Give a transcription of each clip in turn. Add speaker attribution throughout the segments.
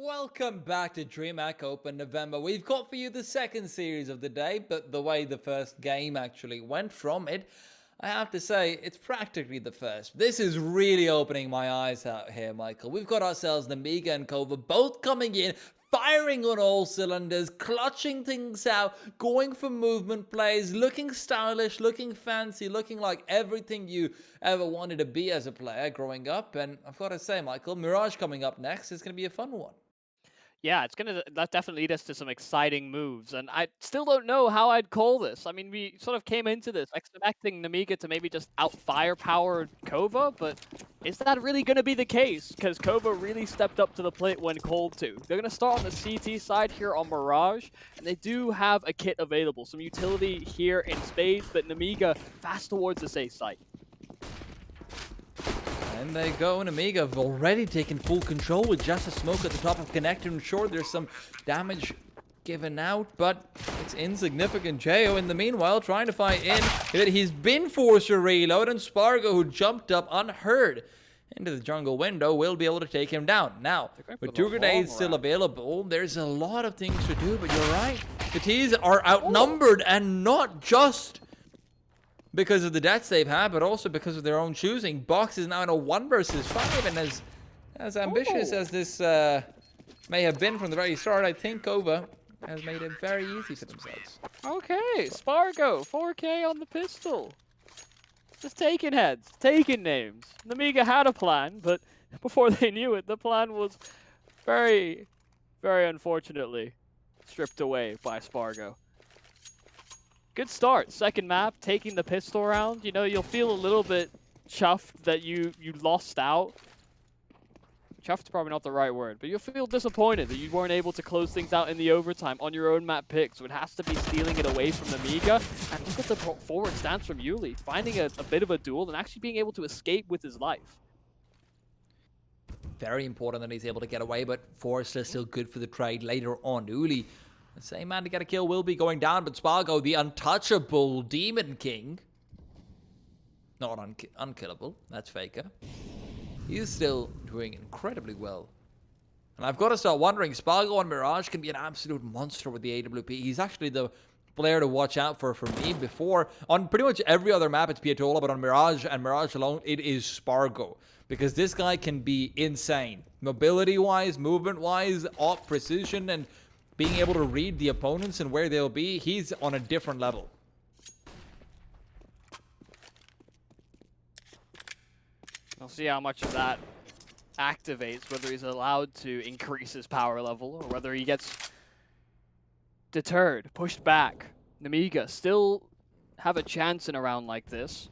Speaker 1: Welcome back to DreamHack Open November. We've got for you the second series of the day, but the way the first game actually went from it, I have to say, it's practically the first. This is really opening my eyes out here, Michael. We've got ourselves Nemiga and KOVA both coming in, firing on all cylinders, clutching things out, going for movement plays, looking stylish, looking fancy, looking like everything you ever wanted to be as a player growing up. And I've got to say, Michael, Mirage coming up next is going to be a fun one.
Speaker 2: Yeah, that definitely lead us to some exciting moves, and I still don't know how I'd call this. I mean, we sort of came into this expecting Nemiga to maybe just out firepower KOVA, but is that really going to be the case? Because KOVA really stepped up to the plate when called to. They're going to start on the CT side here on Mirage, and they do have a kit available, some utility here in spades, but Nemiga fast towards the safe site.
Speaker 1: And they go, Nemiga have already taken full control with just a smoke at the top of connector. And sure, there's some damage given out, but it's insignificant. Jo in the meanwhile trying to fight in. He's been forced to reload, and Spargo, who jumped up unheard into the jungle window, will be able to take him down. Now, with 2 grenades still available, there's a lot of things to do, but you're right. The T's are outnumbered, and not just because of the deaths they've had, but also because of their own choosing. Box is now in a 1 versus 5, and as ambitious as this may have been from the very start, I think KOVA has made it very easy for themselves.
Speaker 2: Okay, Spargo, 4K on the pistol. Just taking heads, taking names. Nemiga had a plan, but before they knew it, the plan was very, very unfortunately stripped away by Spargo. Good start. Second map, taking the pistol round. You know, you'll feel a little bit chuffed that you lost out. Chuffed's probably not the right word, but you'll feel disappointed that you weren't able to close things out in the overtime on your own map pick. So it has to be stealing it away from Nemiga. And look at the forward stance from Yuli, finding a bit of a duel and actually being able to escape with his life.
Speaker 1: Very important that he's able to get away, but Forrester is still good for the trade later on. Uli, the same man to get a kill, will be going down, but Spargo, the untouchable Demon King, not unkillable, that's Faker. He's still doing incredibly well. And I've got to start wondering, Spargo on Mirage can be an absolute monster with the AWP. He's actually the player to watch out for me. Before, on pretty much every other map, it's Piatola, but on Mirage and Mirage alone, it is Spargo. Because this guy can be insane. Mobility-wise, movement-wise, op precision, and being able to read the opponents and where they'll be, he's on a different level.
Speaker 2: We'll see how much of that activates, whether he's allowed to increase his power level or whether he gets deterred, pushed back. Nemiga still have a chance in a round like this.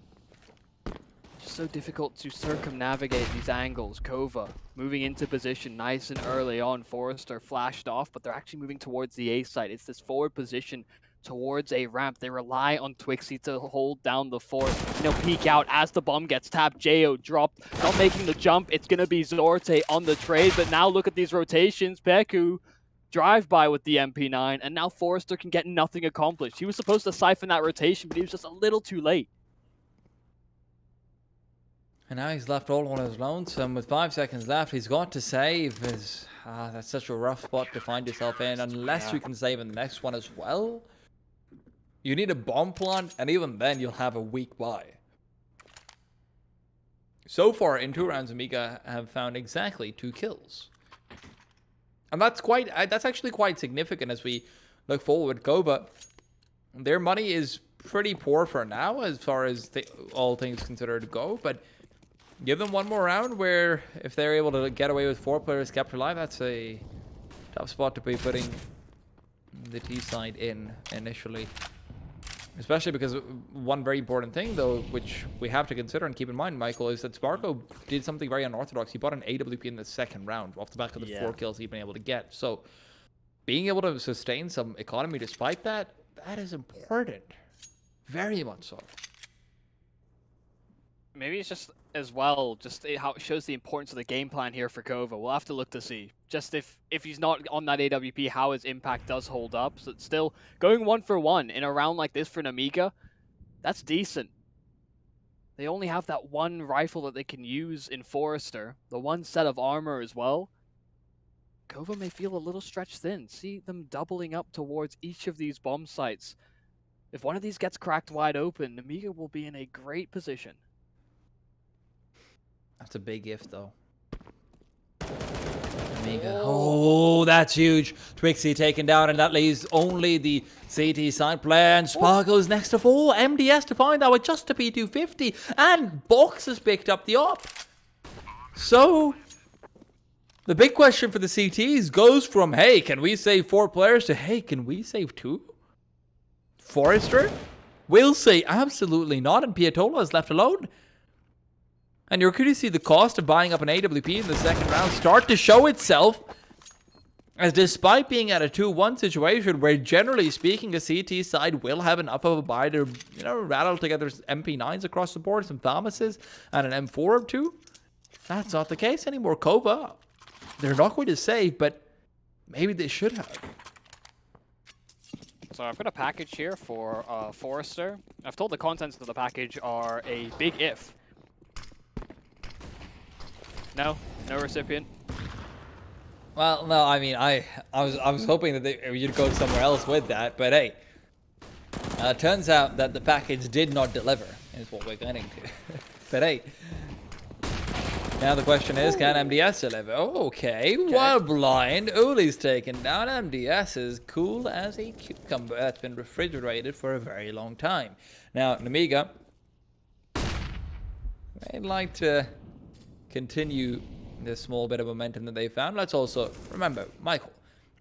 Speaker 2: Just so difficult to circumnavigate these angles. KOVA moving into position nice and early on. Forrester flashed off, but they're actually moving towards the A site. It's this forward position towards a ramp. They rely on Twixie to hold down the fort. Peek out as the bomb gets tapped. Jo dropped, not making the jump. It's going to be Zorte on the trade, but now look at these rotations. Peku drive by with the MP9, and now Forrester can get nothing accomplished. He was supposed to siphon that rotation, but he was just a little too late.
Speaker 1: And now he's left all on his lonesome. With 5 seconds left, he's got to save. That's such a rough spot to find yourself in, unless you can save in the next one as well. You need a bomb plant, and even then you'll have a weak buy. So far, in 2 rounds, Nemiga have found exactly 2 kills. And that's actually quite significant as we look forward. KOVA, their money is pretty poor for now, as far as all things considered go, but give them 1 more round where if they're able to get away with 4 players kept alive, that's a tough spot to be putting the T side in initially. Especially because one very important thing, though, which we have to consider and keep in mind, Michael, is that Spargo did something very unorthodox. He bought an AWP in the 2nd round off the back of the 4 kills he'd been able to get. So being able to sustain some economy despite that, that is important. Very much so.
Speaker 2: Maybe it's just as well, just how it shows the importance of the game plan here for KOVA. We'll have to look to see. Just if he's not on that AWP, how his impact does hold up. So it's still going 1 for 1 in a round like this for Nemiga. That's decent. They only have that 1 rifle that they can use in Forrester. The 1 set of armor as well. KOVA may feel a little stretched thin. See them doubling up towards each of these bomb sites. If one of these gets cracked wide open, Nemiga will be in a great position.
Speaker 1: That's a big if, though. Nemiga. Oh, that's huge. Twixie taken down, and that leaves only the CT side player, and Spargo's next to 4. MDS to find out with just a P250, and Box has picked up the op. So, the big question for the CTs goes from, hey, can we save 4 players, to, hey, can we save 2? Forrester will say absolutely not, and Piatola is left alone. And you're going to see the cost of buying up an AWP in the second round start to show itself. As despite being at a 2-1 situation where generally speaking the CT side will have enough of a buy to, rattle together MP9s across the board, some Thomases, and an M4 or 2. That's not the case anymore. KOVA, they're not going to save, but maybe they should have.
Speaker 2: So I've got a package here for Forrester. I've told the contents of the package are a big if. No recipient.
Speaker 1: Well, no, I mean, I was hoping that you'd go somewhere else with that, but hey, it turns out that the package did not deliver, is what we're getting to. But hey, now the question is, can MDS deliver? Oh, okay. While blind, Uli's taken down. MDS is cool as a cucumber that's been refrigerated for a very long time. Now, Nemiga, they'd like to continue this small bit of momentum that they found. Let's also remember, Michael,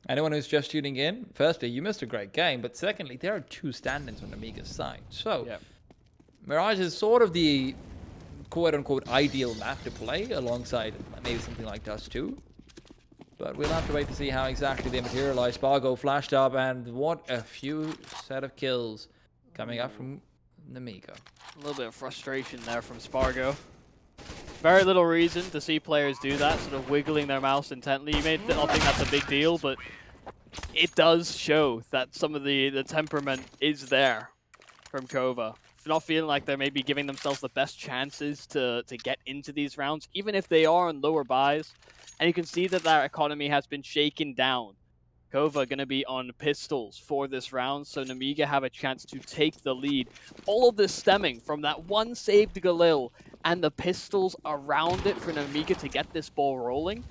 Speaker 1: anyone who's just tuning in, firstly, you missed a great game, but secondly, there are 2 stand-ins on Nemiga's side. So, Mirage is sort of the quote-unquote ideal map to play alongside maybe something like Dust 2. But we'll have to wait to see how exactly they materialize. Spargo flashed up, and what a few set of kills coming up from Nemiga.
Speaker 2: A little bit of frustration there from Spargo. Very little reason to see players do that, sort of wiggling their mouse intently. You may not think that's a big deal, but it does show that some of the temperament is there from KOVA. Not feeling like they're maybe giving themselves the best chances to get into these rounds, even if they are on lower buys. And you can see that their economy has been shaken down. KOVA going to be on pistols for this round, so Nemiga have a chance to take the lead. All of this stemming from that one saved Galil and the pistols around it for Nemiga to get this ball rolling.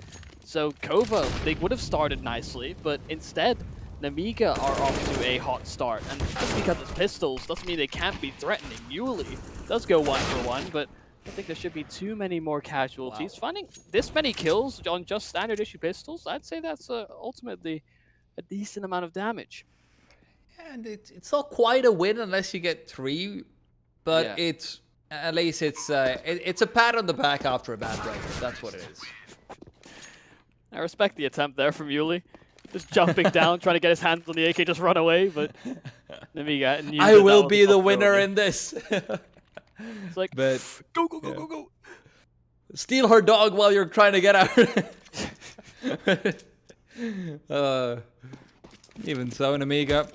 Speaker 2: So KOVA, they would have started nicely, but instead, Nemiga are off to a hot start. And just because it's pistols doesn't mean they can't be threatening. Yuli does go 1-for-1, but I think there should be too many more casualties. Wow. Finding this many kills on just standard issue pistols, I'd say that's ultimately a decent amount of damage.
Speaker 1: And it's not quite a win unless you get 3, but it's at least it's a pat on the back after a bad break. That's what it is.
Speaker 2: I respect the attempt there from Yuli. Just jumping down, trying to get his hands on the AK, just run away, but Nemiga.
Speaker 1: I will be the winner in this.
Speaker 2: It's like, but go.
Speaker 1: Steal her dog while you're trying to get out. Even so, Nemiga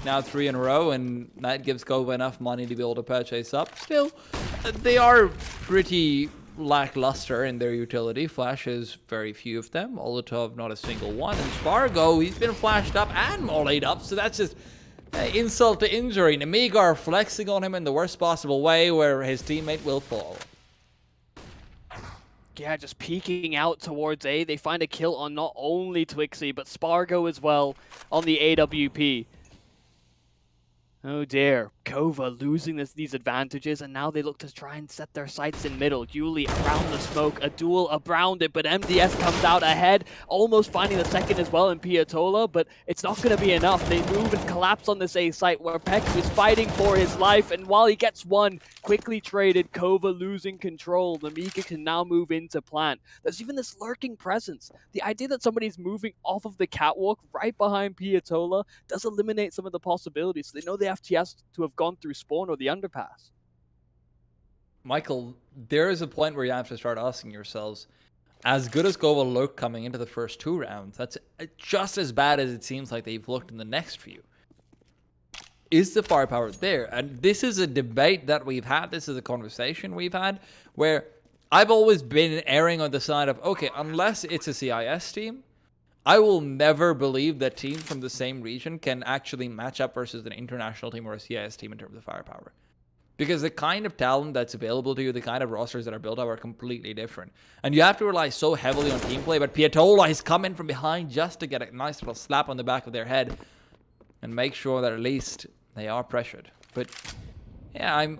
Speaker 1: now 3 in a row, and that gives KOVA enough money to be able to purchase up. Still, they are pretty lackluster in their utility. Flashes, very few of them. Molotov, not a single one. And Spargo, he's been flashed up and mollied up, so that's just insult to injury. Nemiga are flexing on him in the worst possible way, where his teammate will fall.
Speaker 2: Yeah, just peeking out towards A. They find a kill on not only Twixie, but Spargo as well on the AWP. Oh dear, KOVA losing these advantages, and now they look to try and set their sights in middle. Yuli around the smoke, a duel around it, but MDS comes out ahead, almost finding the second as well in Piatola, but it's not going to be enough. They move and collapse on this A site where Peck is fighting for his life, and while he gets one, quickly traded, KOVA losing control. Nemiga can now move into plant. There's even this lurking presence. The idea that somebody's moving off of the catwalk right behind Piatola does eliminate some of the possibilities. So they know they have to have gone through spawn or the underpass.
Speaker 1: Michael, there is a point where you have to start asking yourselves, as good as KOVA looked coming into the first 2 rounds, that's just as bad as it seems like they've looked in the next few. Is the firepower there? And this is a debate that we've had. This is a conversation we've had where I've always been erring on the side of, okay, unless it's a CIS team, I will never believe that teams from the same region can actually match up versus an international team or a CIS team in terms of firepower. Because the kind of talent that's available to you, the kind of rosters that are built up are completely different. And you have to rely so heavily on team play, but Piatola has come in from behind just to get a nice little slap on the back of their head and make sure that at least they are pressured. But yeah,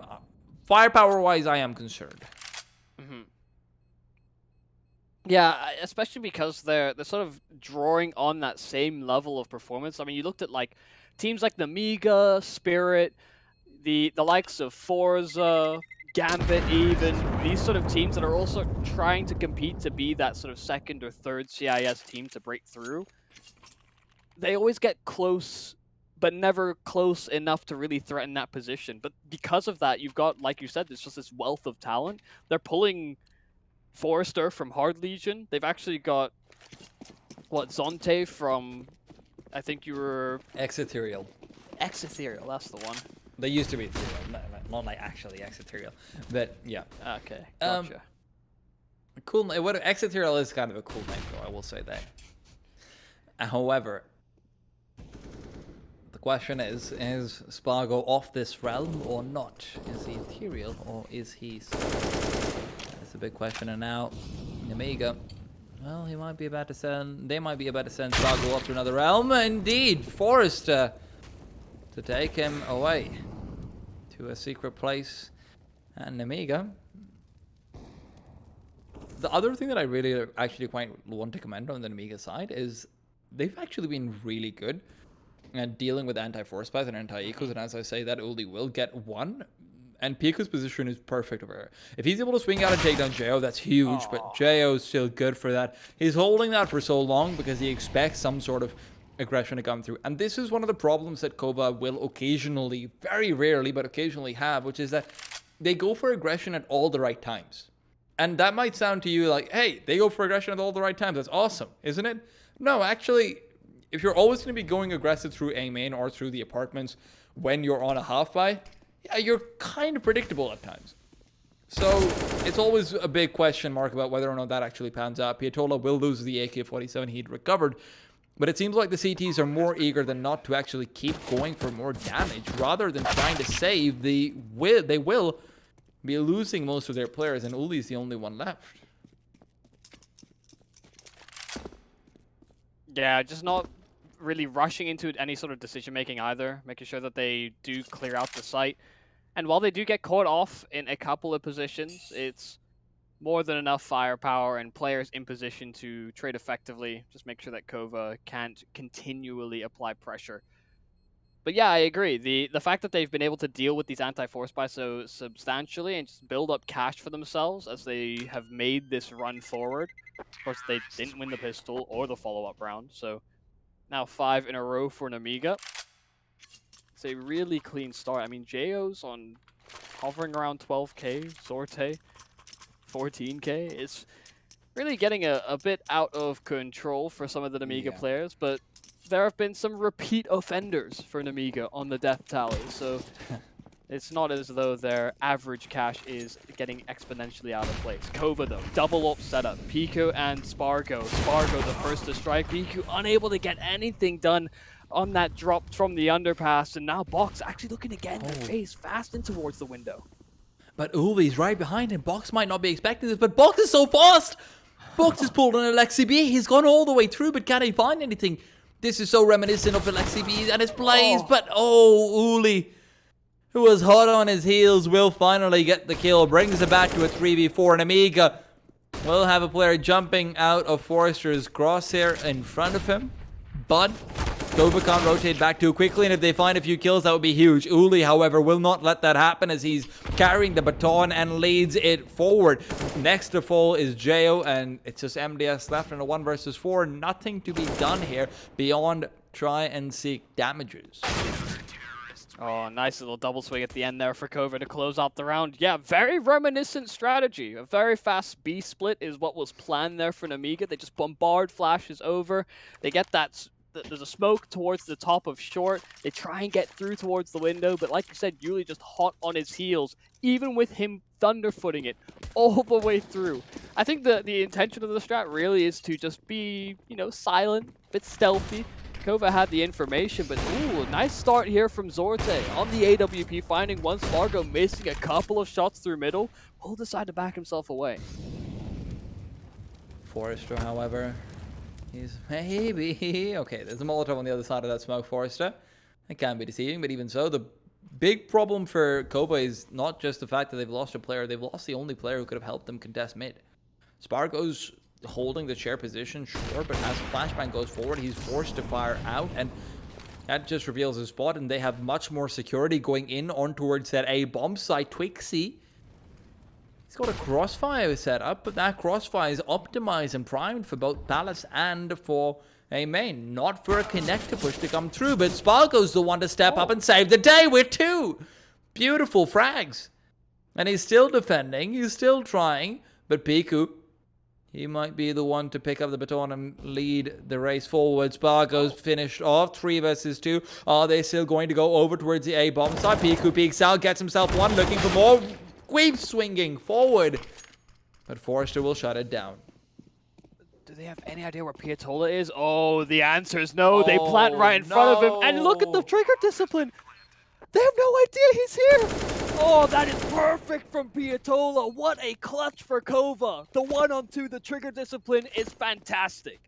Speaker 1: firepower-wise, I am concerned.
Speaker 2: Mm-hmm. Yeah, especially because they're sort of drawing on that same level of performance. I mean, you looked at like teams like Nemiga, Spirit, the likes of Forza, Gambit even, these sort of teams that are also trying to compete to be that sort of second or third CIS team to break through. They always get close, but never close enough to really threaten that position. But because of that, you've got, like you said, there's just this wealth of talent. They're pulling Forrester from Hard Legion. They've actually got, what, Zonte from, I think you were...
Speaker 1: Exeterial.
Speaker 2: Exeterial, that's the one.
Speaker 1: They used to be ethereal, not like actually exeterial, but yeah.
Speaker 2: Okay, gotcha.
Speaker 1: Cool. What exeterial is kind of a cool name, though. I will say that. However, the question is Spargo off this realm or not? Is he ethereal or is he? That's a big question. And now, Nemiga. Well, he might be about to send. They might be about to send Spargo off to another realm. Indeed, Forrester to take him away to a secret place. And Nemiga. The other thing that I really actually quite want to commend on the Nemiga side is they've actually been really good at dealing with anti-force spies and anti-ecos. And as I say, that Uli will get one. And Pico's position is perfect over here. If he's able to swing out and take down Jo, that's huge. But Jo is still good for that. He's holding that for so long because he expects some sort of aggression to come through. And this is one of the problems that KOVA will occasionally, very rarely, but occasionally have, which is that they go for aggression at all the right times. And that might sound to you like, hey, they go for aggression at all the right times. That's awesome, isn't it? No, actually, if you're always going to be going aggressive through A main or through the apartments when you're on a half-buy, yeah, you're kind of predictable at times. So it's always a big question mark about whether or not that actually pans out. Piatola will lose the AK-47 he'd recovered, but it seems like the CTs are more eager than not to actually keep going for more damage rather than trying to save. They will be losing most of their players, and Uli's the only one left.
Speaker 2: Yeah, just not really rushing into any sort of decision making either, making sure that they do clear out the site. And while they do get caught off in a couple of positions, it's more than enough firepower and players in position to trade effectively. Just make sure that KOVA can't continually apply pressure. But yeah, I agree. The fact that they've been able to deal with these anti-force buys so substantially and just build up cash for themselves as they have made this run forward. Of course, they didn't win the pistol or the follow-up round, so now 5 in a row for Nemiga. It's a really clean start. I mean, JO's on hovering around 12k, Sorte 14k. It's really getting a bit out of control for some of the Nemiga players, but there have been some repeat offenders for Nemiga on the death tally, so it's not as though their average cash is getting exponentially out of place. KOVA though, double up setup. Pico and Spargo. Spargo the first to strike. Pico unable to get anything done on that drop from the underpass, and now Box actually looking to get in their face fast in towards the window.
Speaker 1: But Uli's right behind him. Box might not be expecting this, but Box is so fast! Box has pulled on Alexi B. He's gone all the way through, but can he find anything? This is so reminiscent of Alexi B and his plays, but Uli, who was hot on his heels, will finally get the kill. Brings it back to a 3v4, and Nemiga will have a player jumping out of Forrester's crosshair in front of him. But KOVA can't rotate back too quickly, and if they find a few kills, that would be huge. Uli, however, will not let that happen as he's carrying the baton and leads it forward. Next to fall is Jo, and it's just MDS left in a 1 versus 4. Nothing to be done here beyond try and seek damages.
Speaker 2: Oh, nice little double swing at the end there for KOVA to close out the round. Yeah, very reminiscent strategy. A very fast B split is what was planned there for Nemiga. They just bombard flashes over. They get that... There's a smoke towards the top of short. They try and get through towards the window, but like you said, Uli just hot on his heels, even with him thunderfooting it all the way through. I think the intention of the strat really is to just be, you know, silent, a bit stealthy. KOVA had the information, but ooh, nice start here from Zorte on the AWP, finding one Spargo, missing a couple of shots through middle. Will decide to back himself away.
Speaker 1: Forrester, however, he's maybe... Okay, there's a Molotov on the other side of that smoke, Forrester. It can be deceiving, but even so, the big problem for KOVA is not just the fact that they've lost a player, they've lost the only player who could have helped them contest mid. Spargo's holding the chair position, sure, but as Flashbang goes forward, he's forced to fire out, and that just reveals his spot, and they have much more security going in on towards that A bomb site. Twixie, he's got a crossfire set up, but that crossfire is optimized and primed for both Palace and for a main, not for a connector push to come through, but Spargo's the one to step up and save the day with 2 beautiful frags. And he's still defending, he's still trying, but Piku, he might be the one to pick up the baton and lead the race forward. Spargo's finished off. 3 versus 2. Are they still going to go over towards the A bomb side? Piku peeks out, gets himself one, looking for more. Keeps swinging forward. But Forrester will shut it down.
Speaker 2: Do they have any idea where Piatola is? Oh, the answer is no. They plant right in front of him. And look at the trigger discipline. They have no idea he's here. Oh, that is perfect from Piatola. What a clutch for KOVA. The 1-on-2, the trigger discipline is fantastic.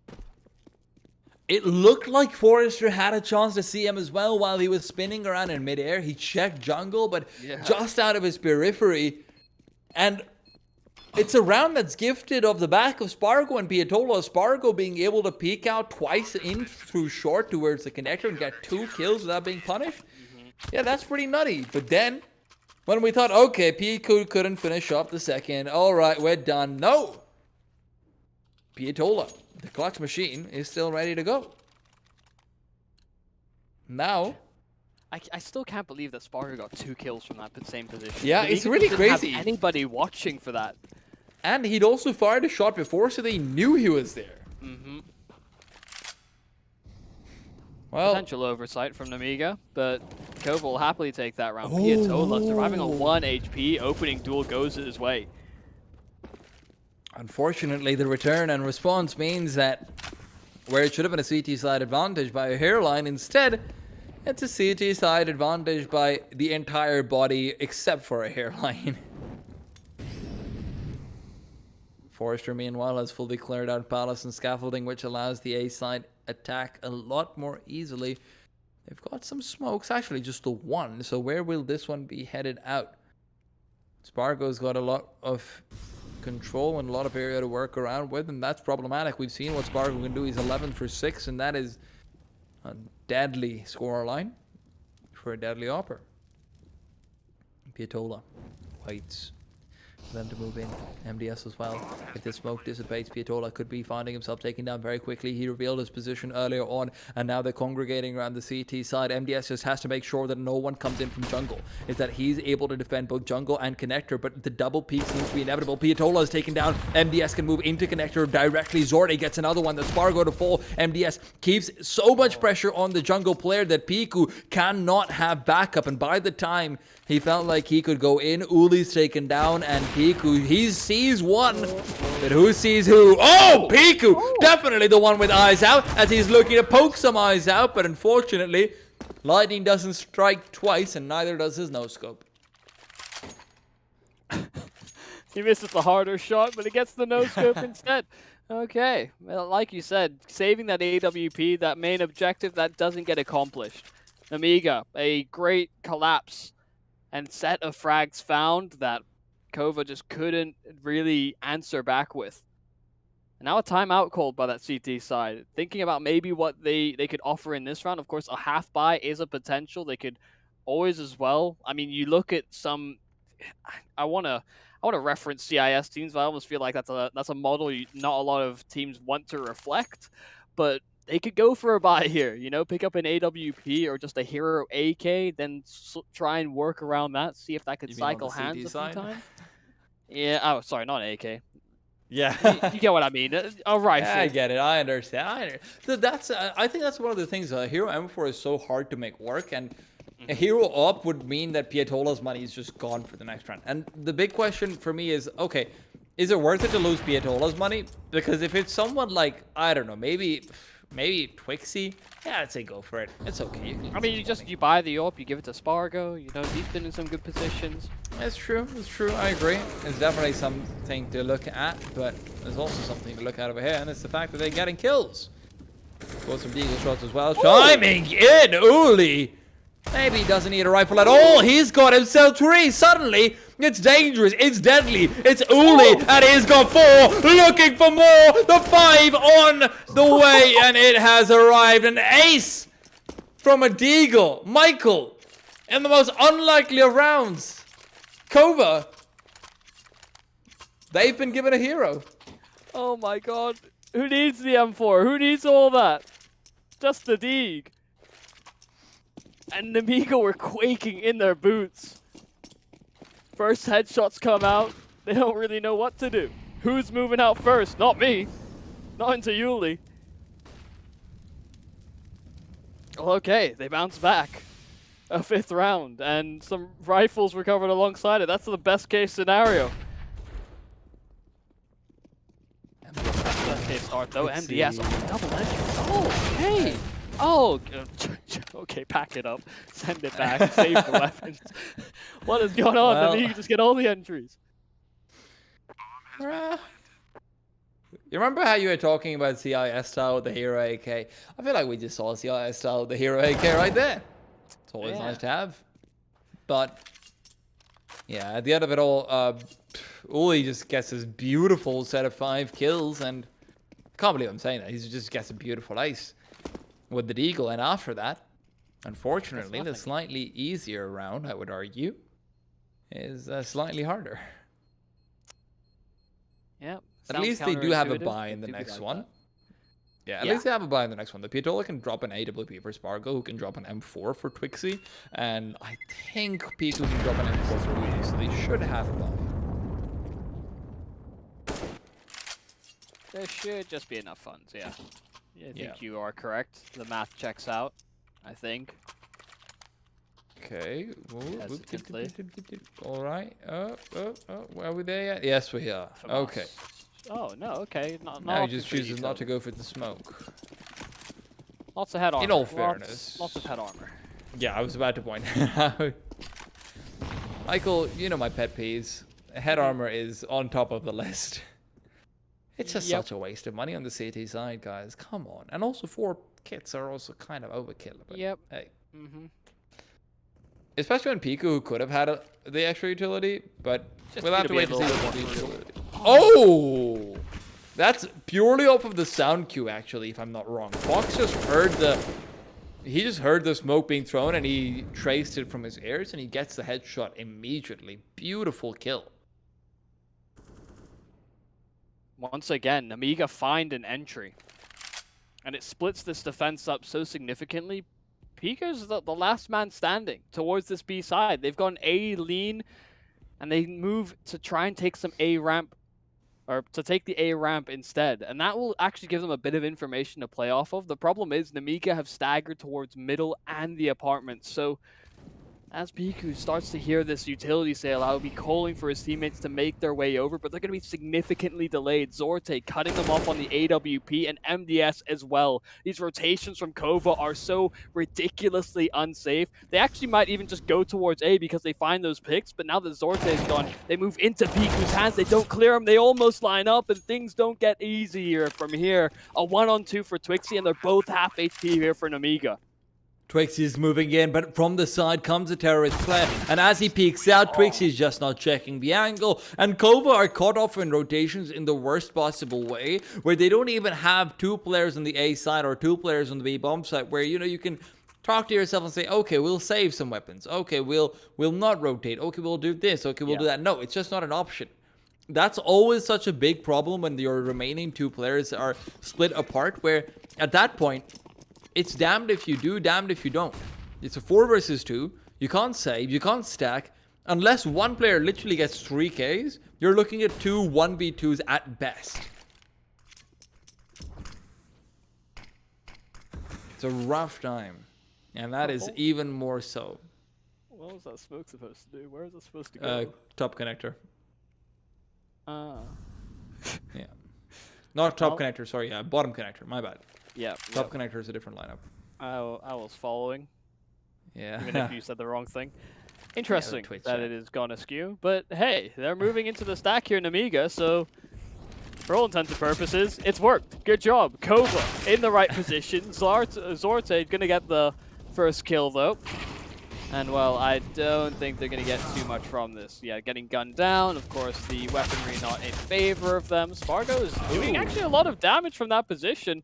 Speaker 1: It looked like Forrester had a chance to see him as well while he was spinning around in midair. He checked jungle, but just out of his periphery. And it's a round that's gifted off the back of Spargo and Piatola. Spargo being able to peek out twice in through short towards the connector and get 2 kills without being punished. Yeah, that's pretty nutty. But then, when we thought, okay, Piku couldn't finish off the second. All right, we're done. No! Piatola, the clutch machine, is still ready to go. Now...
Speaker 2: I still can't believe that Spargo got 2 kills from that same position.
Speaker 1: Yeah, it's really crazy.
Speaker 2: Have anybody watching for that.
Speaker 1: And he'd also fired a shot before, so they knew he was there. Well,
Speaker 2: potential oversight from Nemiga, but KOVA will happily take that round. Piatola surviving on 1 HP, opening duel goes his way.
Speaker 1: Unfortunately, the return and response means that where it should have been a CT side advantage by a hairline, instead, it's a CT side advantage by the entire body except for a hairline. Forrester, meanwhile, has fully cleared out Palace and scaffolding, which allows the A side attack a lot more easily. They've got some smokes, actually just the 1, so where will this one be headed out? Spargo's got a lot of control and a lot of area to work around with, and that's problematic. We've seen what Spargo can do. He's 11 for 6, and that is a deadly scoreline for a deadly opper. Piatola waits for them to move in. MDS as well. If this smoke dissipates, Piatola could be finding himself taken down very quickly. He revealed his position earlier on, and now they're congregating around the CT side. MDS just has to make sure that no one comes in from jungle. Is that he's able to defend both jungle and connector, but the double peak seems to be inevitable. Piatola is taken down. MDS can move into connector directly. Zorde gets another one. That's Spargo to fall. MDS keeps so much pressure on the jungle player that Piku cannot have backup, and by the time he felt like he could go in, Uli's taken down, and Piku, he sees one, but who sees who? Oh, Piku! Definitely the one with eyes out, as he's looking to poke some eyes out, but unfortunately, lightning doesn't strike twice, and neither does his no-scope.
Speaker 2: He misses the harder shot, but he gets the no-scope instead. Okay, well, like you said, saving that AWP, that main objective, that doesn't get accomplished. Nemiga, a great collapse and set of frags found that KOVA just couldn't really answer back with. And now a timeout called by that CT side. Thinking about maybe what they could offer in this round. Of course, a half buy is a potential. They could always as well. I mean, you look at some... I want to reference CIS teams, but I almost feel like that's a model not a lot of teams want to reflect. But they could go for a buy here, you know, pick up an AWP or just a hero AK, then try and work around that, see if that could cycle hands sometime. Yeah, oh, sorry, not an AK.
Speaker 1: Yeah.
Speaker 2: You get what I mean. A rifle.
Speaker 1: Yeah, I get it. I understand. So that's, I think that's one of the things. Hero M4 is so hard to make work, and a hero up would mean that Piatola's money is just gone for the next round. And the big question for me is, okay, is it worth it to lose Pietola's money? Because if it's someone like, I don't know, maybe Twixie, yeah, I'd say go for it. It's okay.
Speaker 2: I mean, you buy the AWP, you give it to Spargo. You know, he's been in some good positions.
Speaker 1: That's true. That's true. I agree. It's definitely something to look at, but there's also something to look at over here, and it's the fact that they're getting kills. Got some deagle shots as well. Chiming in, Uli. Maybe he doesn't need a rifle at all. He's got himself 3. Suddenly, it's dangerous. It's deadly. It's Uli, and he's got 4. Looking for more. The 5 on the way, and it has arrived. An ace from a deagle. Michael, in the most unlikely of rounds. KOVA, they've been given a hero.
Speaker 2: Oh my god. Who needs the M4? Who needs all that? Just the Deeg. And Nemiga were quaking in their boots. First headshots come out. They don't really know what to do. Who's moving out first? Not me. Not into Yuli. Well, okay, they bounce back. A 5th round, and some rifles recovered alongside it. That's the best case scenario. Best case start though. MDS on double entry. Oh, hey. Oh, okay, pack it up. Send it back. Save the weapons. What is going on?
Speaker 1: Well,
Speaker 2: You just get all the entries.
Speaker 1: You remember how you were talking about CIS style with the Hero AK? I feel like we just saw CIS style with the Hero AK right there. It's always nice to have. But, yeah, at the end of it all, Uli just gets this beautiful set of 5 kills, and I can't believe I'm saying that. He just gets a beautiful ace with the deagle, and after that, unfortunately, the slightly easier round, I would argue, is slightly harder.
Speaker 2: Yeah.
Speaker 1: At least they do have a buy in the next one. Yeah, at least they have a buy in the next one. The Pietola can drop an AWP for Spargo, who can drop an M4 for Twixie, and I think Pico can drop an M4 for Uli, so they should have a buy.
Speaker 2: There should just be enough funds, yeah. I think you are correct. The math checks out, I think.
Speaker 1: Okay. All right. Where are we there yet? Yes, we are. Okay.
Speaker 2: Oh, no, okay.
Speaker 1: Now he just chooses not to go for the smoke.
Speaker 2: Lots of head armor.
Speaker 1: In all fairness.
Speaker 2: Lots of head armor.
Speaker 1: Yeah, I was about to point out. Michael, you know my pet peeves. Head armor is on top of the list. It's just such a waste of money on the CT side, guys. Come on. And also 4 kits are also kind of overkill. But hey. Especially on Pico, who could have had the extra utility, but we'll have to wait to see what the utility. Oh! That's purely off of the sound cue, actually, if I'm not wrong. Fox just heard the smoke being thrown, and he traced it from his ears, and he gets the headshot immediately. Beautiful kill.
Speaker 2: Once again, Nemiga find an entry. And it splits this defense up so significantly. Pico's the last man standing towards this B side. They've gone A lean, and they move to try and take some A ramp, or to take the A ramp instead. And that will actually give them a bit of information to play off of. The problem is Nemiga have staggered towards middle and the apartment. So as Piku starts to hear this utility sale, I will be calling for his teammates to make their way over, but they're going to be significantly delayed. Zorte cutting them off on the AWP and MDS as well. These rotations from KOVA are so ridiculously unsafe. They actually might even just go towards A because they find those picks, but now that Zorte is gone, they move into Piku's hands. They don't clear them. They almost line up, and things don't get easier from here. A 1-on-2 for Twixie, and they're both half HP here for Nemiga.
Speaker 1: Twixie is moving in, but from the side comes a terrorist player, and as he peeks out, Twixie is just not checking the angle, and KOVA are caught off in rotations in the worst possible way, where they don't even have 2 players on the A side or 2 players on the B bomb side, where, you know, you can talk to yourself and say, okay, we'll save some weapons, okay, we'll not rotate, okay, we'll do this, okay, we'll do that. No, it's just not an option. That's always such a big problem when your remaining 2 players are split apart, where at that point, it's damned if you do, damned if you don't. It's a 4 versus 2. You can't save, you can't stack. Unless one player literally gets 3 Ks, you're looking at 2 1v2s at best. It's a rough time. And that is even more so.
Speaker 2: What was that smoke supposed to do? Where is it supposed to go?
Speaker 1: Top connector. Yeah. Not top
Speaker 2: Well,
Speaker 1: connector, sorry. Bottom connector. My bad.
Speaker 2: yeah.
Speaker 1: Top connector is a different lineup.
Speaker 2: I was following,
Speaker 1: Yeah.
Speaker 2: even if you said the wrong thing.
Speaker 1: Yeah,
Speaker 2: Interesting
Speaker 1: Twitch
Speaker 2: that
Speaker 1: chat.
Speaker 2: it is gone askew, but hey, they're moving into the stack here in Nemiga, so for all intents and purposes, it's worked. Good job. KOVA in the right position. Zorte gonna get the first kill though. And well, I don't think they're gonna get too much from this. Yeah, getting gunned down, of course, the weaponry not in favor of them. Spargo is doing actually a lot of damage from that position.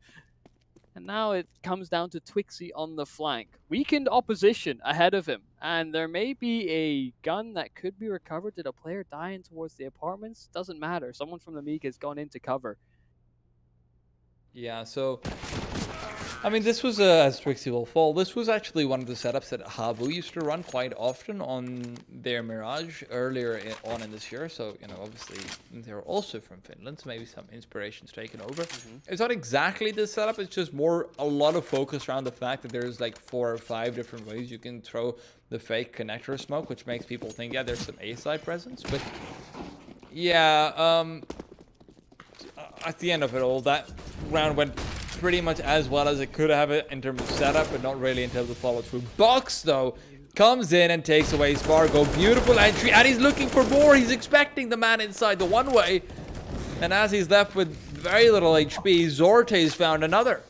Speaker 2: And now it comes down to Twixie on the flank. Weakened opposition ahead of him. And there may be a gun that could be recovered. Did a player die in towards the apartments? Doesn't matter. Someone from the Nemiga has gone into cover.
Speaker 1: Yeah, so I mean, this was, as Trixie will fall, this was actually one of the setups that Havu used to run quite often on their Mirage earlier on in this year. So, you know, obviously they're also from Finland, so maybe some inspiration's taken over. It's not exactly this setup, it's just more a lot of focus around the fact that there's like 4 or 5 different ways you can throw the fake connector smoke, which makes people think, yeah, there's some A-side presence. But yeah, at the end of it all, that round went pretty much as well as it could have it in terms of setup, but not really in terms of follow-through. Box, though, comes in and takes away Spargo. Beautiful entry, and he's looking for more. He's expecting the man inside the one-way. And as he's left with very little HP, Zorte's found another.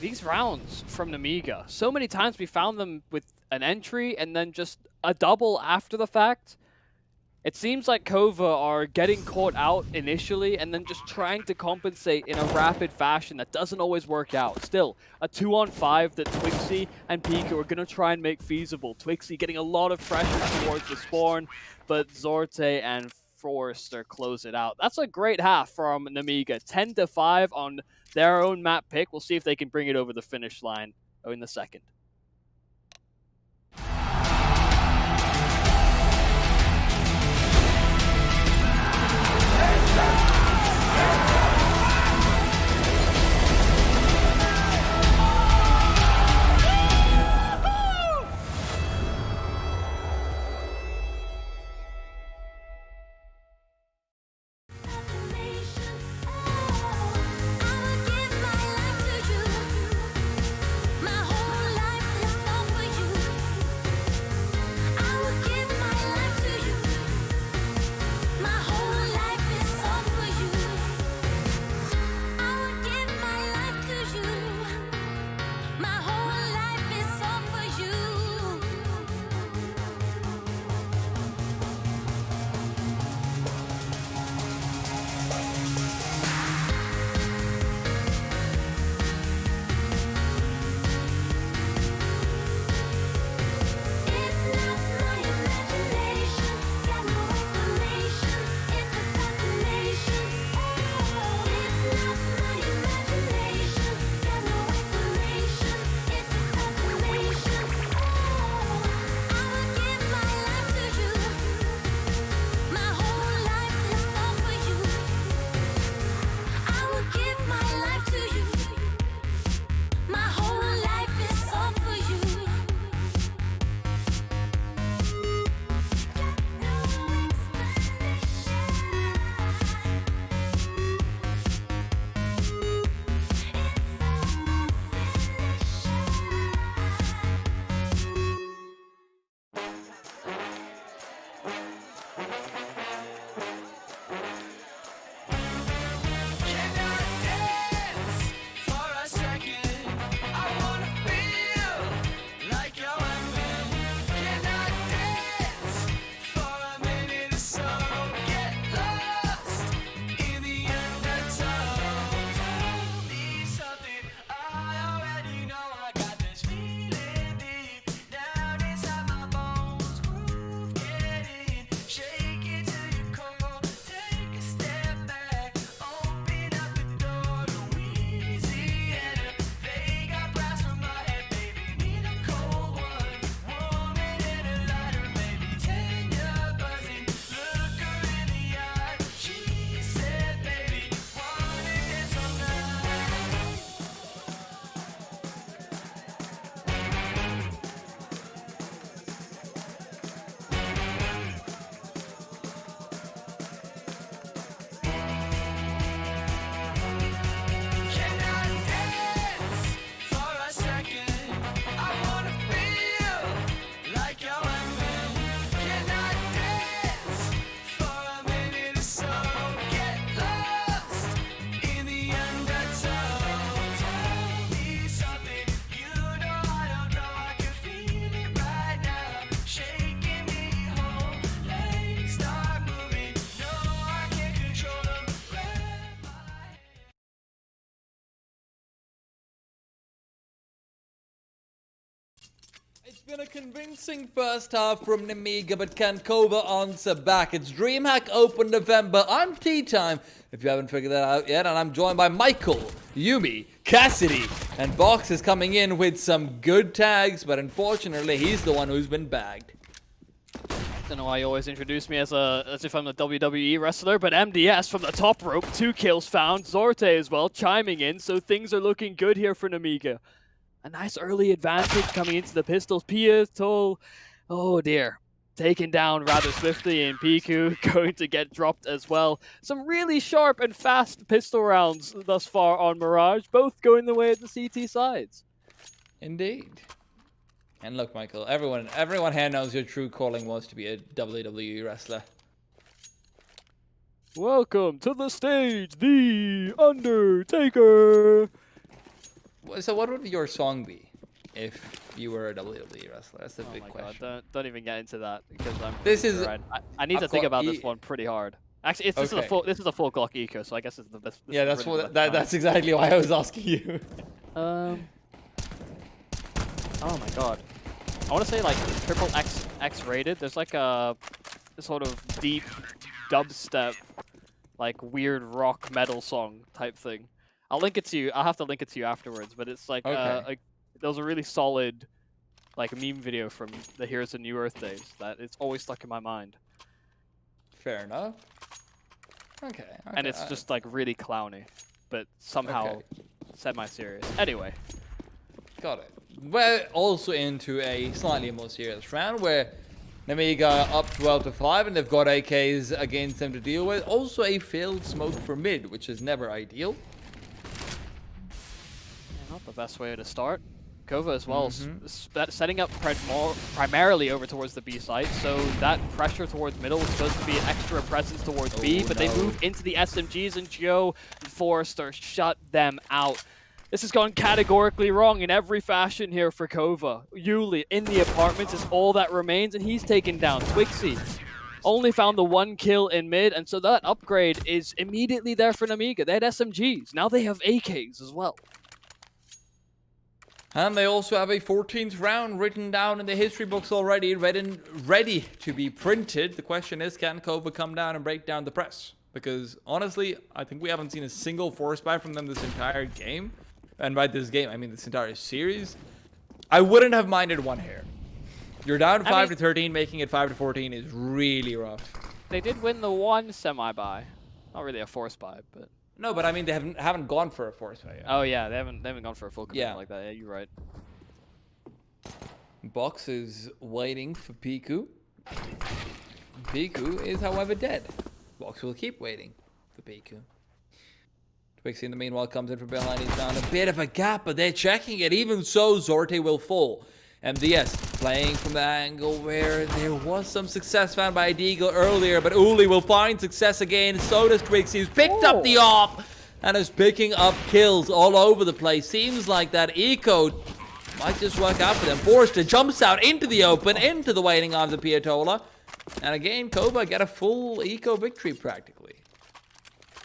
Speaker 2: These rounds from Nemiga, so many times we found them with an entry and then just a double after the fact. It seems like KOVA are getting caught out initially and then just trying to compensate in a rapid fashion that doesn't always work out. Still, a 2-on-5 that Twixie and Pika are going to try and make feasible. Twixie getting a lot of pressure towards the spawn, but Zorte and Forrester close it out. That's a great half from Nemiga. 10-5 on their own map pick. We'll see if they can bring it over the finish line in the second.
Speaker 3: My whole life
Speaker 1: Been a convincing first half from Nemiga, but can KOVA answer back? It's DreamHack Open November. I'm Tea Time, if you haven't figured that out yet, and I'm joined by Michael, Yumi, Cassidy, and Box is coming in with some good tags, but unfortunately, he's the one who's been bagged.
Speaker 2: Don't know why you always introduce me as if I'm a WWE wrestler, but MDS from the top rope, 2 kills found. Zorte as well chiming in, so things are looking good here for Nemiga. A nice early advantage coming into the pistols. Pietol, oh dear, taken down rather swiftly, and Piku going to get dropped as well. Some really sharp and fast pistol rounds thus far on Mirage, both going the way of the CT sides.
Speaker 1: Indeed. And look, Michael, everyone here knows your true calling was to be a WWE wrestler.
Speaker 2: Welcome to the stage, The Undertaker.
Speaker 1: So what would your song be if you were a WWE wrestler? That's a big question.
Speaker 2: God, don't even get into that because I need to think about this one pretty hard. Actually, this is a full Glock eco, so I guess it's the best.
Speaker 1: Yeah, that's exactly why I was asking you.
Speaker 2: Oh my god, I want to say like triple X rated. There's like a sort of deep dubstep, like weird rock metal song type thing. I'll link it to you. I'll have to link it to you afterwards. But it's like, there was a really solid, like meme video from the Heroes of New Earth days that it's always stuck in my mind.
Speaker 1: Fair enough. Okay.
Speaker 2: And it's just like really clowny, but somehow semi-serious. Anyway.
Speaker 1: Got it. We're also into a slightly more serious round where Nemiga up 12-5 and they've got AKs against them to deal with. Also a failed smoke for mid, which is never ideal.
Speaker 2: Not the best way to start. KOVA as well, setting up primarily over towards the B site, so that pressure towards middle was supposed to be an extra presence towards B, but they move into the SMGs, and Joe and Forrester shut them out. This has gone categorically wrong in every fashion here for KOVA. Yuli in the apartments is all that remains, and he's taken down. Twixie only found the 1 kill in mid, and so that upgrade is immediately there for Nemiga. They had SMGs, now they have AKs as well.
Speaker 1: And they also have a 14th round written down in the history books already, ready to be printed. The question is, can KOVA come down and break down the press? Because honestly, I think we haven't seen a single force buy from them this entire game. And by this game, I mean this entire series. I wouldn't have minded one hair. You're down 5-13, making it 5-14 is really rough.
Speaker 2: They did win the 1 semi-buy. Not really a force buy, but...
Speaker 1: No, but I mean, they haven't gone for a force buy yet.
Speaker 2: Oh yeah, they haven't gone for a full commitment like that. Yeah, you're right.
Speaker 1: Box is waiting for Piku. Piku is, however, dead. Box will keep waiting for Piku. Twixie, in the meanwhile, comes in from behind. He's found a bit of a gap, but they're checking it. Even so, Zorte will fall. MDS playing from the angle where there was some success found by Deagle earlier, but Uli will find success again. So does Twixie, who's picked up the op and is picking up kills all over the place. Seems like that eco might just work out for them. Forrester jumps out into the open, into the waiting arms of Pietola. And again, KOVA get a full eco victory practically.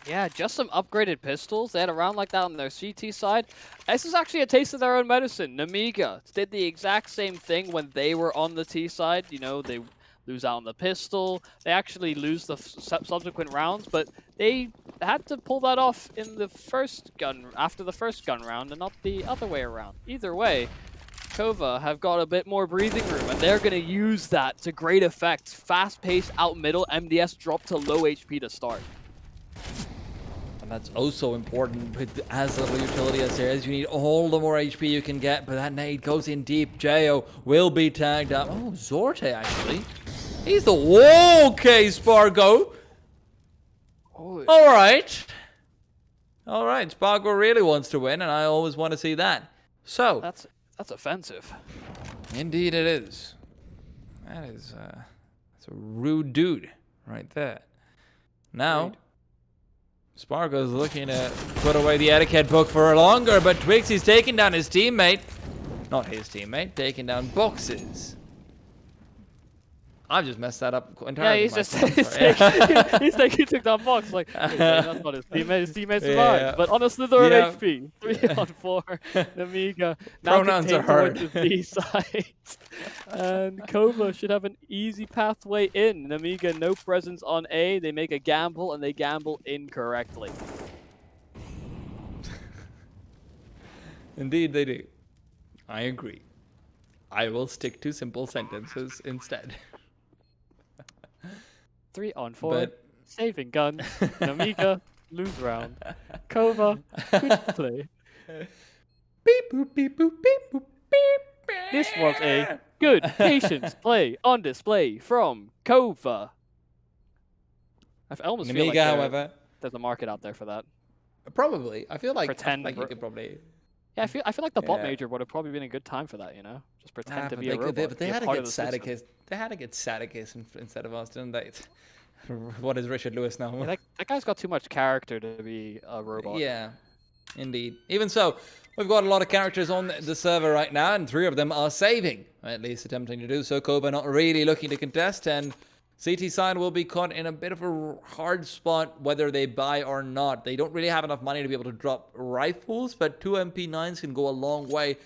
Speaker 2: Yeah, just some upgraded pistols. They had a round like that on their CT side. This is actually a taste of their own medicine. Nemiga did the exact same thing when they were on the T side. You know, they lose out on the pistol. They actually lose the subsequent rounds, but they had to pull that off in the first gun, after the first gun round, and not the other way around. Either way, KOVA have got a bit more breathing room, and they're going to use that to great effect. Fast-paced out middle, MDS dropped to low HP to start.
Speaker 1: And that's also important with as little utility as there is. You need all the more HP you can get, but that nade goes in deep. Jo will be tagged up. Oh, Zorte actually. He's the okay, Spargo.
Speaker 2: Oh.
Speaker 1: All right. All right, Spargo really wants to win, and I always want to see that. So
Speaker 2: that's offensive.
Speaker 1: Indeed, it is. That's a rude dude right there. Now.
Speaker 2: Rude.
Speaker 1: Spargo's looking to put away the etiquette book for longer, but Twixie's taking down his teammate. Not his teammate, taking down Boxes. I've just messed that up
Speaker 2: Yeah,
Speaker 1: entirely.
Speaker 2: he's just
Speaker 1: Yeah.
Speaker 2: he's like he took that box like wait, that's not his teammate. His teammate survived.
Speaker 1: Yeah.
Speaker 2: But honestly, they're
Speaker 1: Yeah.
Speaker 2: at HP. 3-on-4. Nemiga now
Speaker 1: Pronouns are
Speaker 2: contained towards
Speaker 1: hard.
Speaker 2: the B side. And KOVA should have an easy pathway in. Nemiga no presence on A. They make a gamble and they gamble incorrectly.
Speaker 1: Indeed, they do. I agree. I will stick to simple sentences instead.
Speaker 2: 3-on-4.
Speaker 1: But
Speaker 2: Saving guns. Nemiga lose round. KOVA good play.
Speaker 1: beep boop beep boop beep boop beep.
Speaker 2: This was a good patience play on display from KOVA. I almost feel like
Speaker 1: Nemiga, however,
Speaker 2: there's a market out there for that.
Speaker 1: probably. I feel like
Speaker 2: Pretend
Speaker 1: you could probably.
Speaker 2: Yeah, I feel like the bot
Speaker 1: Yeah.
Speaker 2: major would have probably been a good time for that, you know? Just pretend to
Speaker 1: But
Speaker 2: be a robot.
Speaker 1: But they
Speaker 2: be a
Speaker 1: had to
Speaker 2: part
Speaker 1: get
Speaker 2: of the system.
Speaker 1: Sadicus. They had to get Sadicus instead of us, didn't they? What is Richard Lewis now?
Speaker 2: Yeah, that guy's got too much character to be a robot.
Speaker 1: Yeah, indeed. Even so, we've got a lot of characters on the server right now, and 3 of them are saving, at least attempting to do so. KOVA not really looking to contest, and CT side will be caught in a bit of a hard spot whether they buy or not. They don't really have enough money to be able to drop rifles, but 2 MP9s can go a long way.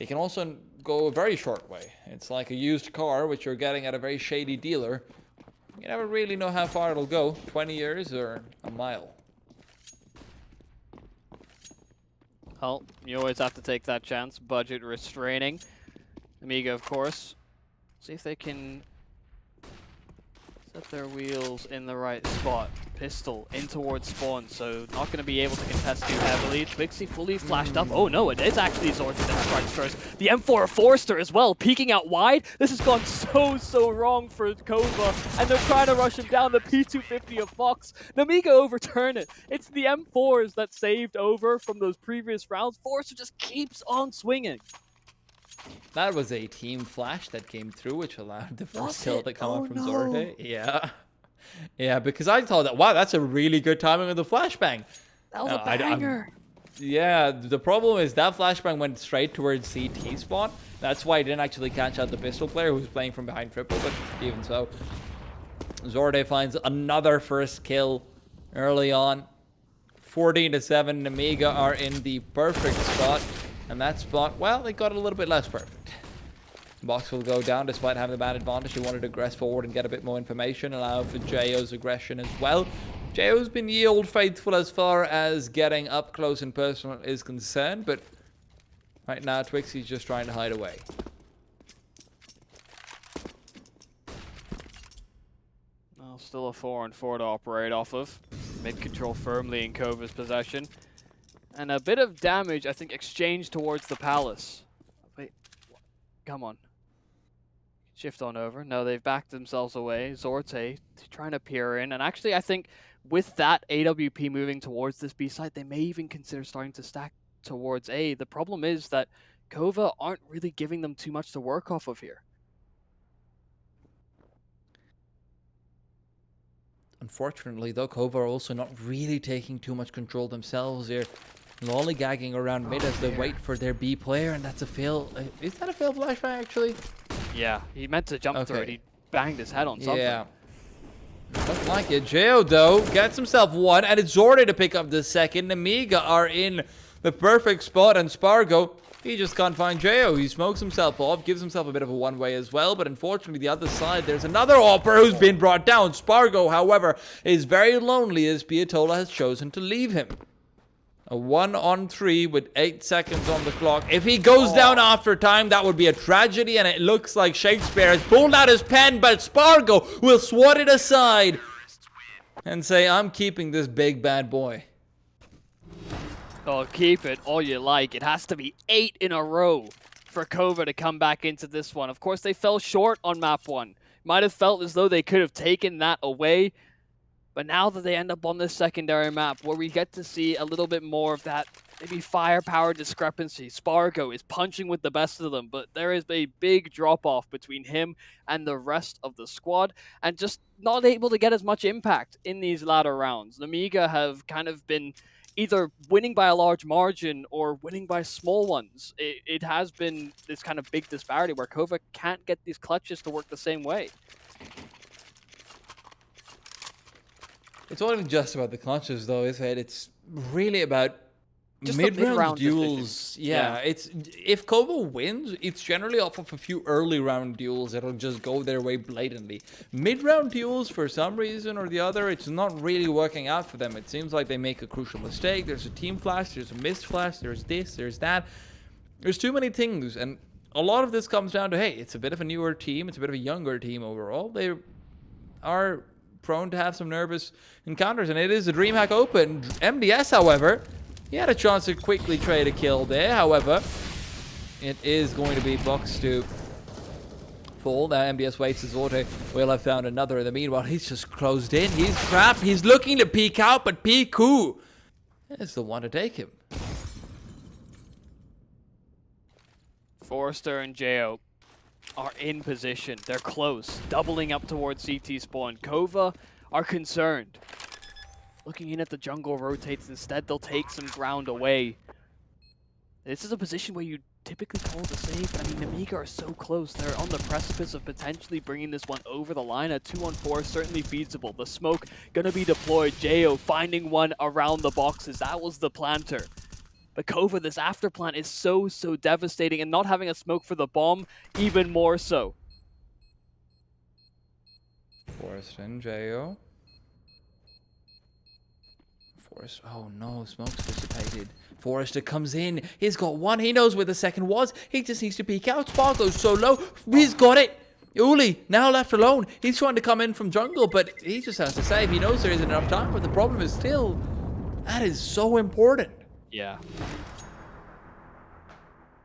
Speaker 1: They can also go a very short way. It's like a used car, which you're getting at a very shady dealer. You never really know how far it'll go, 20 years or a mile.
Speaker 2: Well, you always have to take that chance. Budget restraining. Nemiga, of course. See if they can set their wheels in the right spot. Pistol in towards spawn, so not going to be able to contest too heavily. Twixie fully flashed up. Oh no, it is actually Zorta that strikes first. The M4 Forster as well, peeking out wide. This has gone so wrong for KOVA, and they're trying to rush him down. The P250 of Fox. Nemiga overturn it. It's the M4s that saved over from those previous rounds. Forster just keeps on swinging.
Speaker 1: That was a team flash that came through, which allowed the first
Speaker 2: Was
Speaker 1: kill
Speaker 2: it?
Speaker 1: to come
Speaker 2: Oh,
Speaker 1: up from
Speaker 2: no.
Speaker 1: Zorte. Yeah. Yeah, because I thought that, wow, that's a really good timing of the flashbang.
Speaker 2: That was a banger.
Speaker 1: Yeah, the problem is that flashbang went straight towards CT spot. That's why I didn't actually catch out the pistol player who was playing from behind triple, but even so. Zorte finds another first kill early on. 14-7, Nemiga are in the perfect spot. And that spot, well, they got it a little bit less perfect. Box will go down despite having the bad advantage. He wanted to aggress forward and get a bit more information, allow for JO's aggression as well. JO's been ye old faithful as far as getting up close and personal is concerned, but right now Twixie's just trying to hide away.
Speaker 2: Well, still a 4-on-4 to operate off of. Mid control firmly in KOVA's possession. And a bit of damage, I think, exchanged towards the Palace. Wait, come on. Shift on over. No, they've backed themselves away. Zorte trying to peer in. And actually, I think with that AWP moving towards this B side, they may even consider starting to stack towards A. The problem is that KOVA aren't really giving them too much to work off of here.
Speaker 1: Unfortunately, though, KOVA are also not really taking too much control themselves here. Lollygagging around mid as they wait for their B player, and that's a fail. Is that a fail flashbang, actually?
Speaker 2: Yeah, he meant to jump through it. He banged his head on something.
Speaker 1: Yeah. Doesn't like it. Jo, though, gets himself one, and it's Zorte to pick up the second. Nemiga are in the perfect spot, and Spargo, he just can't find Jo. He smokes himself off, gives himself a bit of a one-way as well, but unfortunately, the other side, there's another Hopper who's been brought down. Spargo, however, is very lonely as Piatola has chosen to leave him. A 1-on-3 with 8 seconds on the clock. If he goes down after time, that would be a tragedy, and it looks like Shakespeare has pulled out his pen, but Spargo will swat it aside and say, I'm keeping this big bad boy.
Speaker 2: Oh, keep it all you like. It has to be 8 in a row for KOVA to come back into this one. Of course, they fell short on map 1. Might have felt as though they could have taken that away. But now that they end up on this secondary map where we get to see a little bit more of that maybe firepower discrepancy. Spargo is punching with the best of them, but there is a big drop-off between him and the rest of the squad, and just not able to get as much impact in these latter rounds. Nemiga have kind of been either winning by a large margin or winning by small ones. It has been this kind of big disparity where KOVA can't get these clutches to work the same way.
Speaker 1: It's not even just about the clutches, though, is it? It's really about
Speaker 2: Just the
Speaker 1: mid-round
Speaker 2: mid-round
Speaker 1: duels.
Speaker 2: decisions.
Speaker 1: Yeah, it's if KOVA wins, it's generally off of a few early round duels that'll just go their way blatantly. Mid-round duels, for some reason or the other, it's not really working out for them. It seems like they make a crucial mistake. There's a team flash, there's a missed flash, there's this, there's that. There's too many things, and a lot of this comes down to, hey, it's a bit of a newer team, it's a bit of a younger team overall. They are prone to have some nervous encounters, and it is a DreamHack Open. MDS, however, he had a chance to quickly trade a kill there. However, it is going to be box to fall. Now MDS waits his auto. Will have found another. In the meanwhile, he's just closed in. He's trapped. He's looking to peek out, but Piku is the one to take him.
Speaker 2: Forrester and Jo are in position. They're close, doubling up towards CT spawn. KOVA are concerned. Looking in at the jungle rotates instead. They'll take some ground away. This is a position where you typically call the save, but I mean, Nemiga are so close. They're on the precipice of potentially bringing this one over the line. A 2-on-4 is certainly feasible. The smoke gonna be deployed. Jo finding one around the boxes. That was the planter. But KOVA, this after plant is so devastating, and not having a smoke for the bomb, even more so.
Speaker 1: Forrest and Jo. Forrest, oh no, smoke's dissipated. Forrester comes in, he's got one, he knows where the second was, he just needs to peek out. Spargo's so low, he's got it. Uli, now left alone, he's trying to come in from jungle, but he just has to save. He knows there isn't enough time, but the problem is still, that is so important.
Speaker 2: Yeah.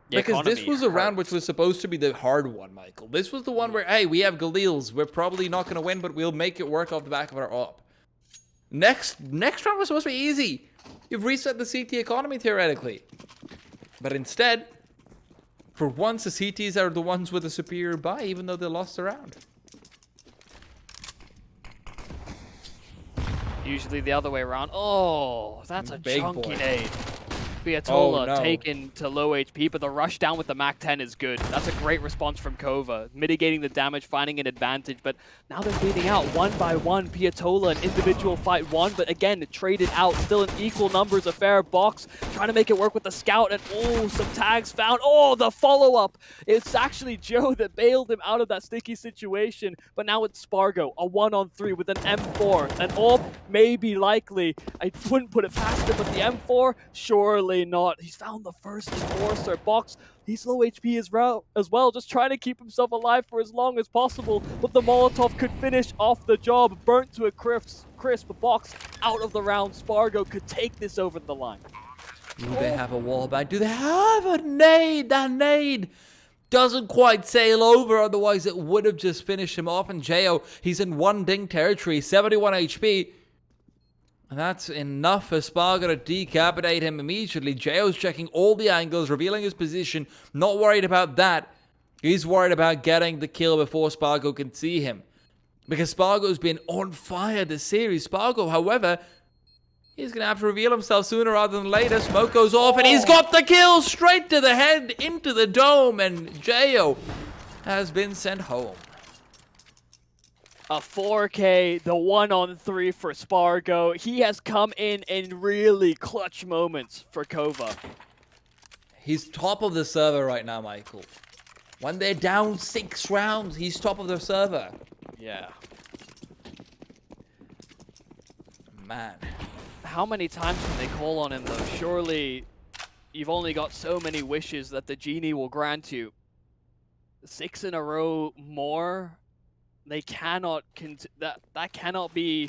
Speaker 1: Because this was a round which was supposed to be the hard one, Michael. This was the one where, hey, we have Galils, we're probably not going to win, but we'll make it work off the back of our op. Next round was supposed to be easy. You've reset the CT economy, theoretically. But instead, for once, the CTs are the ones with a superior buy, even though they lost the round.
Speaker 2: Usually the other way around. Oh, that's a
Speaker 1: Big
Speaker 2: chunky
Speaker 1: boy.
Speaker 2: nade. Piatola
Speaker 1: no.
Speaker 2: taken to low HP, but the rush down with the MAC-10 is good. That's a great response from KOVA, mitigating the damage, finding an advantage, but now they're bleeding out one by one. Piatola, an individual fight won, but again, traded out, still in equal numbers affair. Box trying to make it work with the scout, and oh, some tags found. Oh, the follow-up. It's actually Jo that bailed him out of that sticky situation, but now it's Spargo, a 1-on-3 with an M4. An AWP may be likely. I wouldn't put it past him, but the M4, surely not. He's found the first enforcer. Box, he's low HP as well, just trying to keep himself alive for as long as possible, but the Molotov could finish off the job. Burnt to a crisp. Box out of the round. Spargo could take this over the line.
Speaker 1: Do they have a wallbang? Do they have a nade? That nade doesn't quite sail over, otherwise it would have just finished him off. And Jo, he's in one ding territory, 71 HP. And that's enough for Spargo to decapitate him immediately. Jo's checking all the angles, revealing his position. Not worried about that. He's worried about getting the kill before Spargo can see him. Because Spargo's been on fire this series. Spargo, however, he's going to have to reveal himself sooner rather than later. Smoke goes off and he's got the kill straight to the head, into the dome. And Jo has been sent home.
Speaker 2: A 4K, the 1-on-3 for Spargo. He has come in really clutch moments for KOVA.
Speaker 1: He's top of the server right now, Michael. When they're down 6 rounds, he's top of the server.
Speaker 2: Yeah.
Speaker 1: Man.
Speaker 2: How many times can they call on him, though? Surely you've only got so many wishes that the genie will grant you. 6 in a row more? They cannot, that cannot be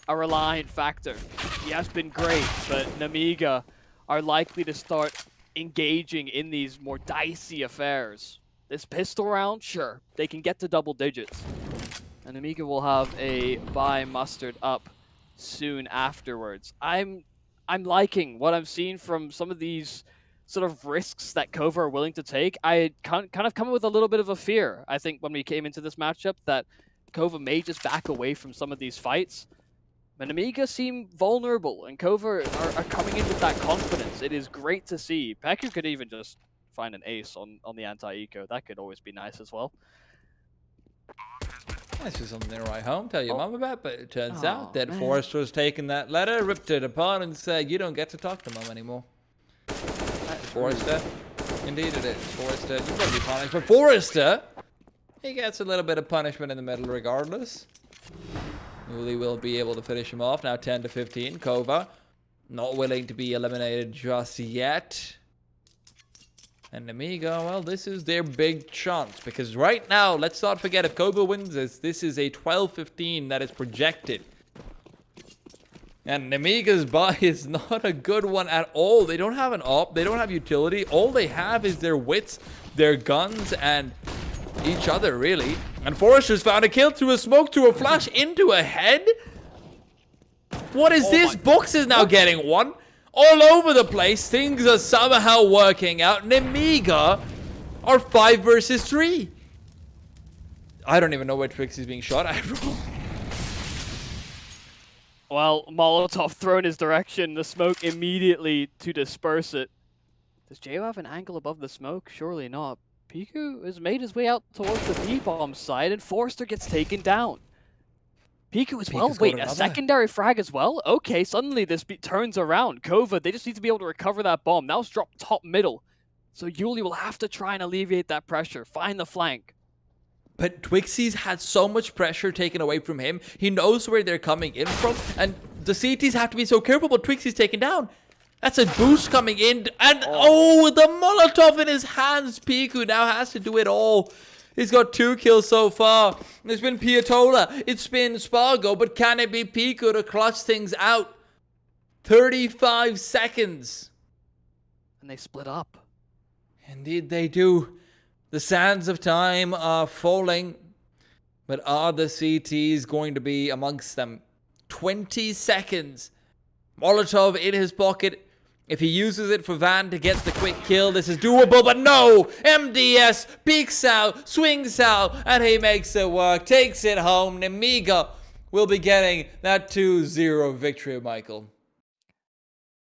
Speaker 2: a reliant factor. He has been great, but Nemiga are likely to start engaging in these more dicey affairs. This pistol round, sure, they can get to double digits. And Nemiga will have a buy mustered up soon afterwards. I'm liking what I'm seeing from some of these sort of risks that KOVA are willing to take. I kind of come with a little bit of a fear, I think, when we came into this matchup, that KOVA may just back away from some of these fights. But Nemiga seem vulnerable, and KOVA are coming in with that confidence. It is great to see. Peku could even just find an ace on the anti-eco. That could always be nice as well.
Speaker 1: That's just something to write home, tell your mum about, but it turns out that
Speaker 2: man.
Speaker 1: Forrester's taken that letter, ripped it apart, and said, you don't get to talk to mum anymore. Forrester. Indeed it is. Forrester, you've got to be punished. But Forrester, he gets a little bit of punishment in the middle regardless. Uli will be able to finish him off. Now 10 to 15. KOVA, not willing to be eliminated just yet. And Nemiga, well, this is their big chance. Because right now, let's not forget, if KOVA wins this is a 12-15 that is projected. And Nemiga's buy is not a good one at all. They don't have an op. They don't have utility. All they have is their wits, their guns, and each other, really. And Forrester's found a kill through a smoke, through a flash, into a head? What is this? Box is now getting one. All over the place. Things are somehow working out. Nemiga are 5 versus 3. I don't even know where Twix is being shot at.
Speaker 2: Well, Molotov thrown his direction, the smoke immediately to disperse it. Does JO have an angle above the smoke? Surely not. Piku has made his way out towards the B-bomb side, and Forrester gets taken down. Piku as well? Wait, a secondary frag as well? Okay, suddenly this turns around. KOVA, they just need to be able to recover that bomb. Now it's dropped top middle. So Yuli will have to try and alleviate that pressure, find the flank.
Speaker 1: But Twixie's had so much pressure taken away from him. He knows where they're coming in from. And the CTs have to be so careful, but Twixie's taken down. That's a boost coming in. And oh, the Molotov in his hands. Piku now has to do it all. He's got 2 kills so far. It's been Piatola. It's been Spargo. But can it be Piku to clutch things out? 35 seconds.
Speaker 2: And they split up.
Speaker 1: Indeed they do. The sands of time are falling, but are the CTs going to be amongst them? 20 seconds. Molotov in his pocket. If he uses it for Van to get the quick kill, this is doable, but no! MDS peeks out, swings out, and he makes it work, takes it home. Nemiga will be getting that 2-0 victory, Michael.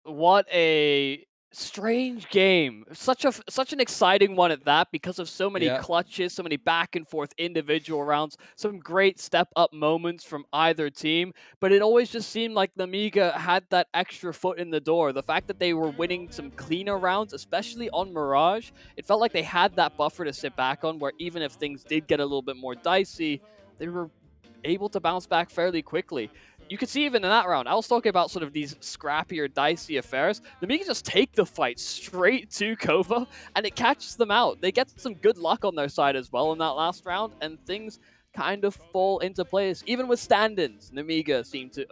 Speaker 2: What a strange game. Such an exciting one at that, because of so many clutches, so many back and forth individual rounds, some great step up moments from either team, but it always just seemed like Nemiga had that extra foot in the door. The fact that they were winning some cleaner rounds, especially on Mirage, it felt like they had that buffer to sit back on, where even if things did get a little bit more dicey, they were able to bounce back fairly quickly. You could see even in that round, I was talking about sort of these scrappier, dicey affairs. Nemiga just take the fight straight to KOVA, and it catches them out. They get some good luck on their side as well in that last round, and things kind of fall into place. Even with stand-ins, Nemiga seemed to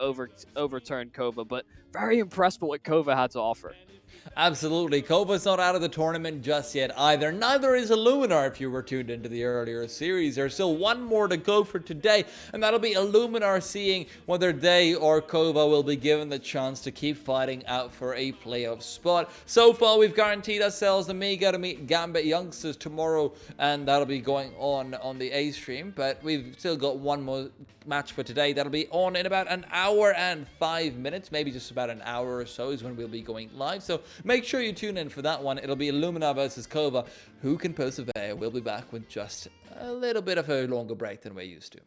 Speaker 2: overturn KOVA, but very impressed with what KOVA had to offer.
Speaker 1: Absolutely. KOVA's not out of the tournament just yet either. Neither is Illuminar if you were tuned into the earlier series. There's still one more to go for today, and that'll be Illuminar seeing whether they or KOVA will be given the chance to keep fighting out for a playoff spot. So far, we've guaranteed ourselves Nemiga to meet Gambit Youngsters tomorrow, and that'll be going on the A stream, but we've still got one more match for today. That'll be on in about an hour and 5 minutes, maybe just about an hour or so is when we'll be going live. So make sure you tune in for that one. It'll be Illuminar versus KOVA. Who can persevere? We'll be back with just a little bit of a longer break than we're used to.